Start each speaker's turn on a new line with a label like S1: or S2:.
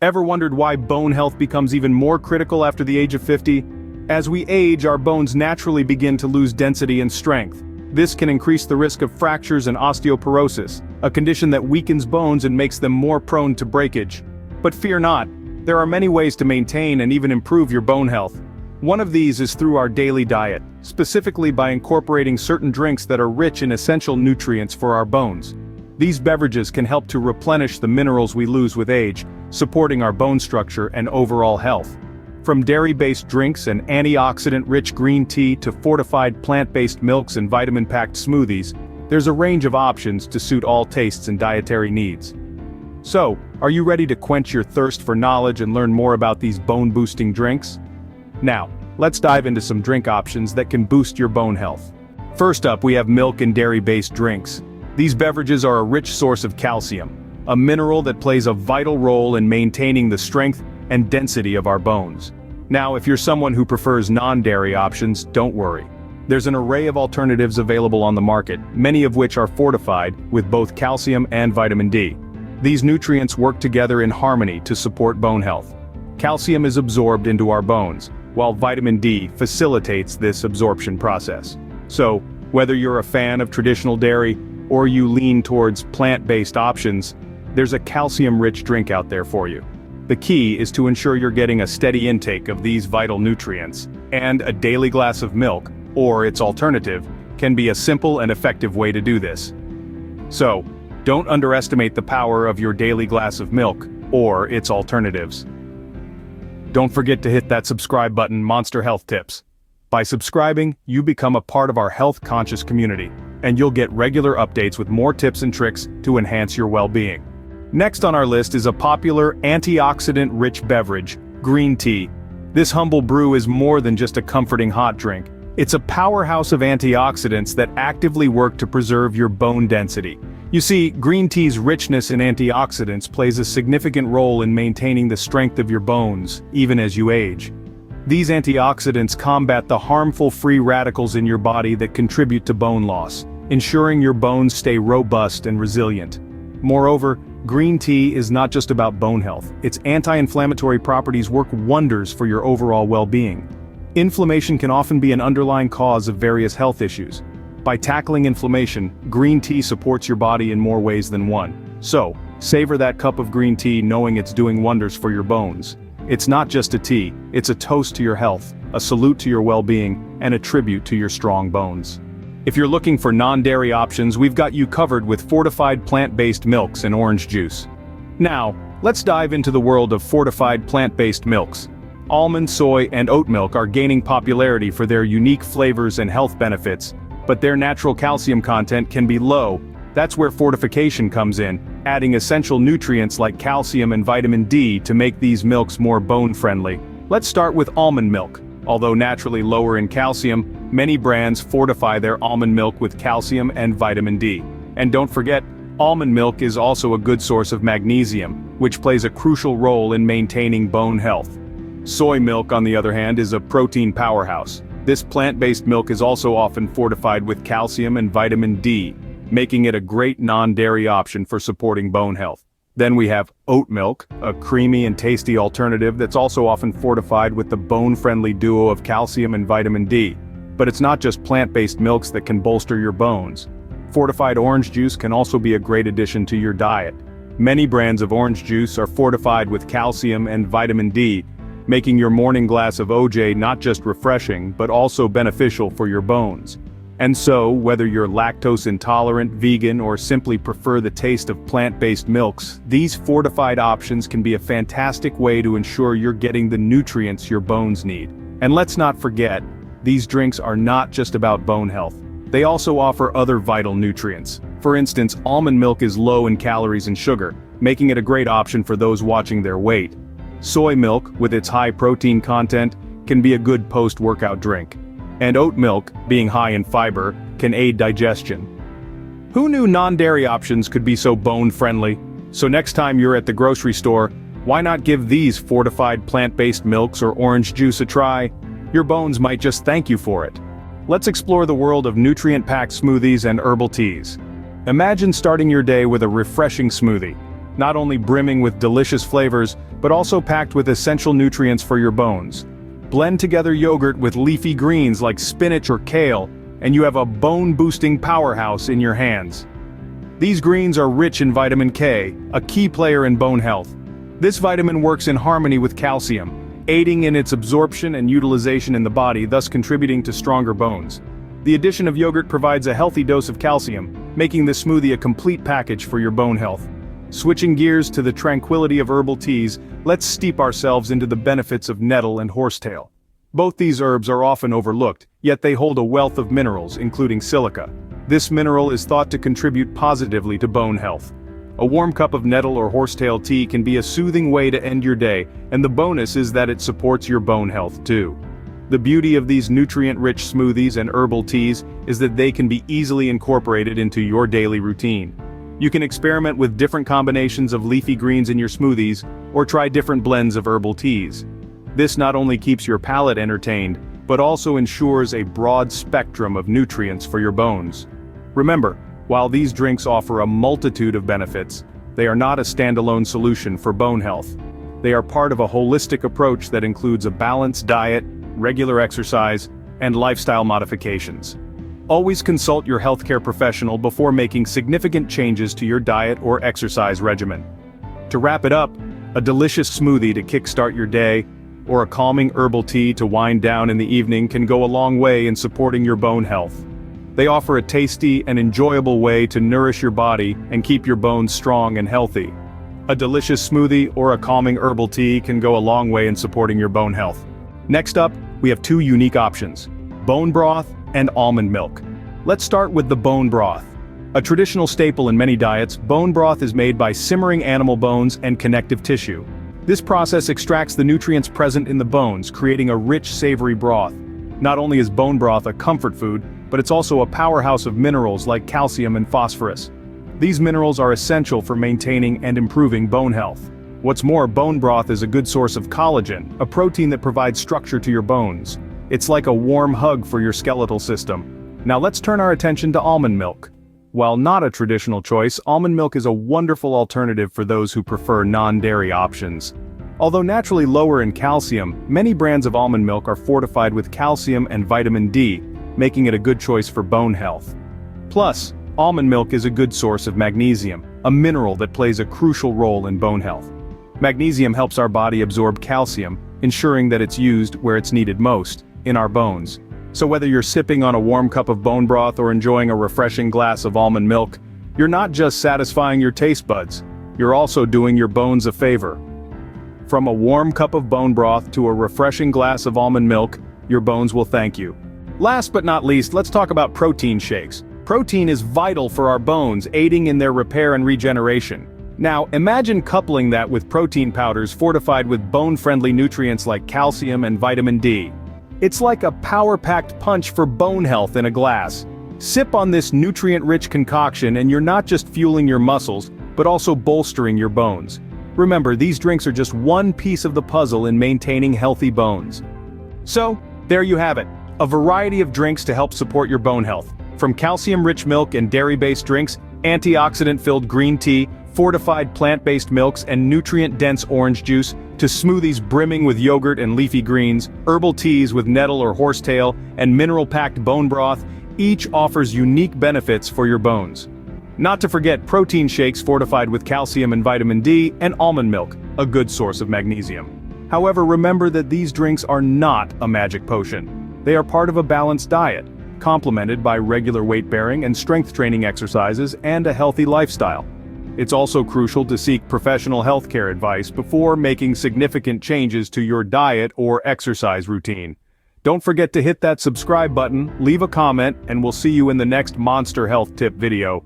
S1: Ever wondered why bone health becomes even more critical after the age of 50? As we age, our bones naturally begin to lose density and strength. This can increase the risk of fractures and osteoporosis, a condition that weakens bones and makes them more prone to breakage. But fear not, there are many ways to maintain and even improve your bone health. One of these is through our daily diet, specifically by incorporating certain drinks that are rich in essential nutrients for our bones. These beverages can help to replenish the minerals we lose with age, supporting our bone structure and overall health. From dairy-based drinks and antioxidant-rich green tea to fortified plant-based milks and vitamin-packed smoothies, there's a range of options to suit all tastes and dietary needs. So, are you ready to quench your thirst for knowledge and learn more about these bone-boosting drinks? Now, let's dive into some drink options that can boost your bone health. First up, we have milk and dairy-based drinks. These beverages are a rich source of calcium, a mineral that plays a vital role in maintaining the strength and density of our bones. Now, if you're someone who prefers non-dairy options, don't worry. There's an array of alternatives available on the market, many of which are fortified with both calcium and vitamin D. These nutrients work together in harmony to support bone health. Calcium is absorbed into our bones, while vitamin D facilitates this absorption process. So, whether you're a fan of traditional dairy, or you lean towards plant-based options, there's a calcium-rich drink out there for you. The key is to ensure you're getting a steady intake of these vital nutrients, and a daily glass of milk, or its alternative, can be a simple and effective way to do this. So, don't underestimate the power of your daily glass of milk, or its alternatives. Don't forget to hit that subscribe button, Monster Health Tips. By subscribing, you become a part of our health-conscious community, and you'll get regular updates with more tips and tricks to enhance your well-being. Next on our list is a popular antioxidant-rich beverage, green tea. This humble brew is more than just a comforting hot drink. It's a powerhouse of antioxidants that actively work to preserve your bone density. You see, green tea's richness in antioxidants plays a significant role in maintaining the strength of your bones, even as you age. These antioxidants combat the harmful free radicals in your body that contribute to bone loss, ensuring your bones stay robust and resilient. Moreover, green tea is not just about bone health. Its anti-inflammatory properties work wonders for your overall well-being. Inflammation can often be an underlying cause of various health issues. By tackling inflammation, green tea supports your body in more ways than one. So, savor that cup of green tea knowing it's doing wonders for your bones. It's not just a tea, it's a toast to your health, a salute to your well-being, and a tribute to your strong bones. If you're looking for non-dairy options, we've got you covered with fortified plant-based milks and orange juice. Now, let's dive into the world of fortified plant-based milks. Almond, soy, and oat milk are gaining popularity for their unique flavors and health benefits, but their natural calcium content can be low. That's where fortification comes in, adding essential nutrients like calcium and vitamin D to make these milks more bone-friendly. Let's start with almond milk. Although naturally lower in calcium, many brands fortify their almond milk with calcium and vitamin D. And don't forget, almond milk is also a good source of magnesium, which plays a crucial role in maintaining bone health. Soy milk, on the other hand, is a protein powerhouse. This plant-based milk is also often fortified with calcium and vitamin D, making it a great non-dairy option for supporting bone health. Then we have oat milk, a creamy and tasty alternative that's also often fortified with the bone-friendly duo of calcium and vitamin D. But it's not just plant-based milks that can bolster your bones. Fortified orange juice can also be a great addition to your diet. Many brands of orange juice are fortified with calcium and vitamin D, making your morning glass of OJ not just refreshing, but also beneficial for your bones. And so, whether you're lactose intolerant, vegan, or simply prefer the taste of plant-based milks, these fortified options can be a fantastic way to ensure you're getting the nutrients your bones need. And let's not forget, these drinks are not just about bone health. They also offer other vital nutrients. For instance, almond milk is low in calories and sugar, making it a great option for those watching their weight. Soy milk, with its high protein content, can be a good post-workout drink. And oat milk, being high in fiber, can aid digestion. Who knew non-dairy options could be so bone-friendly? So next time you're at the grocery store, why not give these fortified plant-based milks or orange juice a try? Your bones might just thank you for it. Let's explore the world of nutrient-packed smoothies and herbal teas. Imagine starting your day with a refreshing smoothie. not only brimming with delicious flavors, but also packed with essential nutrients for your bones. Blend together yogurt with leafy greens like spinach or kale, and you have a bone-boosting powerhouse in your hands. These greens are rich in vitamin K, a key player in bone health. This vitamin works in harmony with calcium, aiding in its absorption and utilization in the body, thus contributing to stronger bones. The addition of yogurt provides a healthy dose of calcium, making this smoothie a complete package for your bone health. Switching gears to the tranquility of herbal teas, let's steep ourselves into the benefits of nettle and horsetail. Both these herbs are often overlooked, yet they hold a wealth of minerals, including silica. This mineral is thought to contribute positively to bone health. A warm cup of nettle or horsetail tea can be a soothing way to end your day, and the bonus is that it supports your bone health too. The beauty of these nutrient-rich smoothies and herbal teas is that they can be easily incorporated into your daily routine. You can experiment with different combinations of leafy greens in your smoothies, or try different blends of herbal teas. This not only keeps your palate entertained, but also ensures a broad spectrum of nutrients for your bones. Remember, while these drinks offer a multitude of benefits, they are not a standalone solution for bone health. They are part of a holistic approach that includes a balanced diet, regular exercise, and lifestyle modifications. Always consult your healthcare professional before making significant changes to your diet or exercise regimen. To wrap it up, a delicious smoothie to kickstart your day, or a calming herbal tea to wind down in the evening can go a long way in supporting your bone health. They offer a tasty and enjoyable way to nourish your body and keep your bones strong and healthy. A delicious smoothie or a calming herbal tea can go a long way in supporting your bone health. Next up, we have two unique options: bone broth and almond milk. Let's start with the bone broth. A traditional staple in many diets, bone broth is made by simmering animal bones and connective tissue. This process extracts the nutrients present in the bones, creating a rich, savory broth. Not only is bone broth a comfort food, but it's also a powerhouse of minerals like calcium and phosphorus. These minerals are essential for maintaining and improving bone health. What's more, bone broth is a good source of collagen, a protein that provides structure to your bones. It's like a warm hug for your skeletal system. Now let's turn our attention to almond milk. While not a traditional choice, almond milk is a wonderful alternative for those who prefer non-dairy options. Although naturally lower in calcium, many brands of almond milk are fortified with calcium and vitamin D, making it a good choice for bone health. Plus, almond milk is a good source of magnesium, a mineral that plays a crucial role in bone health. Magnesium helps our body absorb calcium, ensuring that it's used where it's needed most, in our bones. So whether you're sipping on a warm cup of bone broth or enjoying a refreshing glass of almond milk, you're not just satisfying your taste buds, you're also doing your bones a favor. From a warm cup of bone broth to a refreshing glass of almond milk, your bones will thank you. Last but not least, let's talk about protein shakes. Protein is vital for our bones, aiding in their repair and regeneration. Now, imagine coupling that with protein powders fortified with bone-friendly nutrients like calcium and vitamin D. It's like a power-packed punch for bone health in a glass. Sip on this nutrient-rich concoction and you're not just fueling your muscles, but also bolstering your bones. Remember, these drinks are just one piece of the puzzle in maintaining healthy bones. So, there you have it. A variety of drinks to help support your bone health. From calcium-rich milk and dairy-based drinks, antioxidant-filled green tea, fortified plant-based milks and nutrient-dense orange juice, to smoothies brimming with yogurt and leafy greens, herbal teas with nettle or horsetail, and mineral-packed bone broth, each offers unique benefits for your bones. Not to forget protein shakes fortified with calcium and vitamin D, and almond milk, a good source of magnesium. However, remember that these drinks are not a magic potion. They are part of a balanced diet, complemented by regular weight-bearing and strength training exercises and a healthy lifestyle. It's also crucial to seek professional healthcare advice before making significant changes to your diet or exercise routine. Don't forget to hit that subscribe button, leave a comment, and we'll see you in the next Monster Health Tip video.